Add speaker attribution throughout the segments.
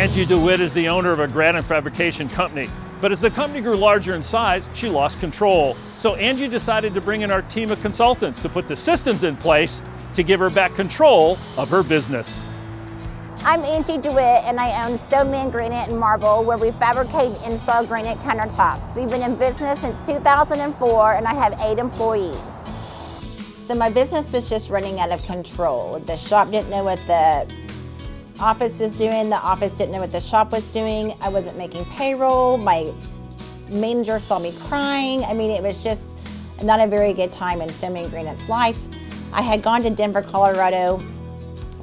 Speaker 1: Angie DeWitt is the owner of a granite fabrication company. But as the company grew larger in size, she lost control. So Angie decided to bring in our team of consultants to put the systems in place to give her back control of her business.
Speaker 2: I'm Angie DeWitt, and I own Stoneman Granite and Marble, where we fabricate and install granite countertops. We've been in business since 2004, and I have 8 employees. So my business was just running out of control. The shop didn't know what the office was doing. The office didn't know what the shop was doing. I wasn't making payroll. My manager saw me crying. I mean, it was just not a very good time in Stoneman Granite's life. I had gone to Denver, Colorado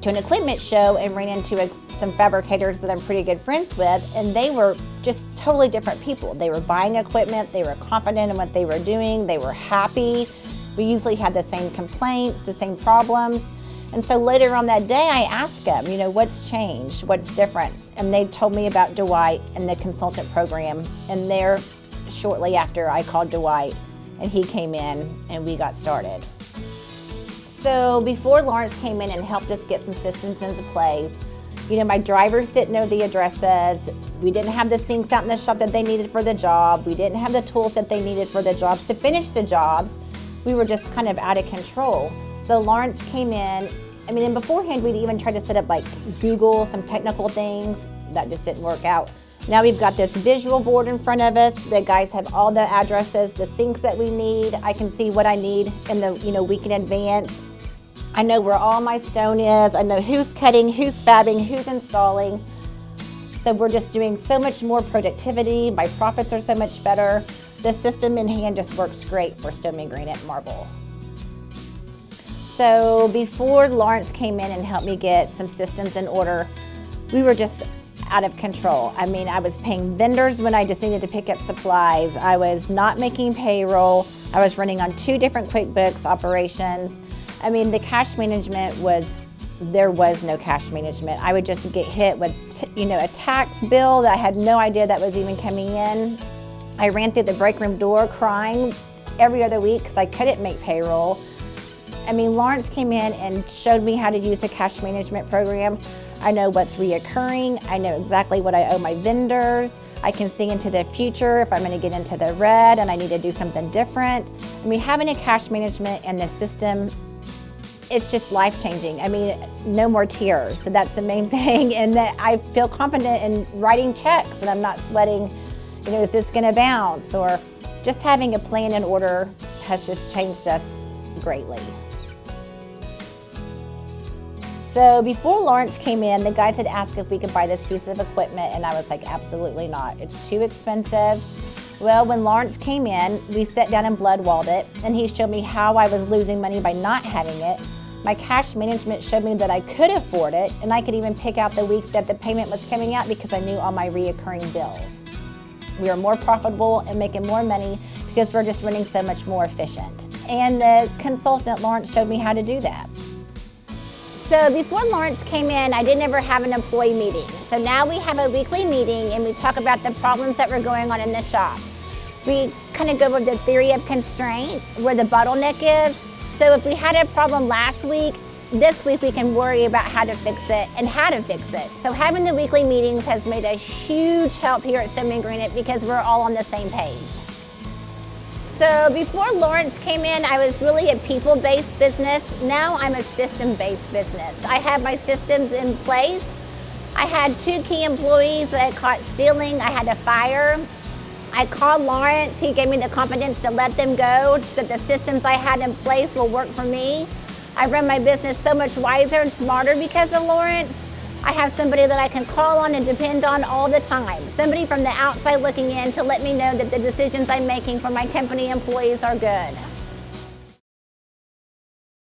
Speaker 2: to an equipment show and ran into some fabricators that I'm pretty good friends with, and they were just totally different people. They were buying equipment, they were confident in what they were doing, they were happy. We usually had the same complaints, the same problems. And so later on that day, I asked them, what's changed, what's different? And they told me about Dwight and the consultant program. And there, shortly after, I called Dwight, and he came in, and we got started. So before Lawrence came in and helped us get some systems into place, my drivers didn't know the addresses. We didn't have the sinks out in the shop that they needed for the job. We didn't have the tools that they needed for the jobs to finish the jobs. We were just kind of out of control. So Lawrence came in. And beforehand, we'd even tried to set up like Google, some technical things. That just didn't work out. Now we've got this visual board in front of us. The guys have all the addresses, the sinks that we need. I can see what I need in the week in advance. I know where all my stone is. I know who's cutting, who's fabbing, who's installing. So we're just doing so much more productivity. My profits are so much better. The system in hand just works great for Stoneman Granite and Marble. So before Lawrence came in and helped me get some systems in order, we were just out of control. I was paying vendors when I just needed to pick up supplies. I was not making payroll. I was running on 2 different QuickBooks operations. The cash management there was no cash management. I would just get hit with, a tax bill that I had no idea that was even coming in. I ran through the break room door crying every other week because I couldn't make payroll. Lawrence came in and showed me how to use a cash management program. I know what's reoccurring. I know exactly what I owe my vendors. I can see into the future if I'm going to get into the red and I need to do something different. Having a cash management and the system, it's just life-changing. No more tears. So that's the main thing. And that I feel confident in writing checks and I'm not sweating, is this going to bounce? Or just having a plan in order has just changed us greatly. So before Lawrence came in, the guys had asked if we could buy this piece of equipment, and I was like, absolutely not. It's too expensive. Well, when Lawrence came in, we sat down and blood-walled it, and he showed me how I was losing money by not having it. My cash management showed me that I could afford it, and I could even pick out the week that the payment was coming out because I knew all my reoccurring bills. We are more profitable and making more money because we're just running so much more efficient. And the consultant, Lawrence, showed me how to do that. So before Lawrence came in, I didn't ever have an employee meeting. So now we have a weekly meeting and we talk about the problems that were going on in the shop. We kind of go over the theory of constraint, where the bottleneck is. So if we had a problem last week, this week we can worry about how to fix it and how to fix it. So having the weekly meetings has made a huge help here at Stoneman Granite because we're all on the same page. So before Lawrence came in, I was really a people-based business. Now I'm a system-based business. I have my systems in place. I had 2 key employees that I caught stealing. I had to fire. I called Lawrence. He gave me the confidence to let them go, that the systems I had in place will work for me. I run my business so much wiser and smarter because of Lawrence. I have somebody that I can call on and depend on all the time. Somebody from the outside looking in to let me know that the decisions I'm making for my company employees are good.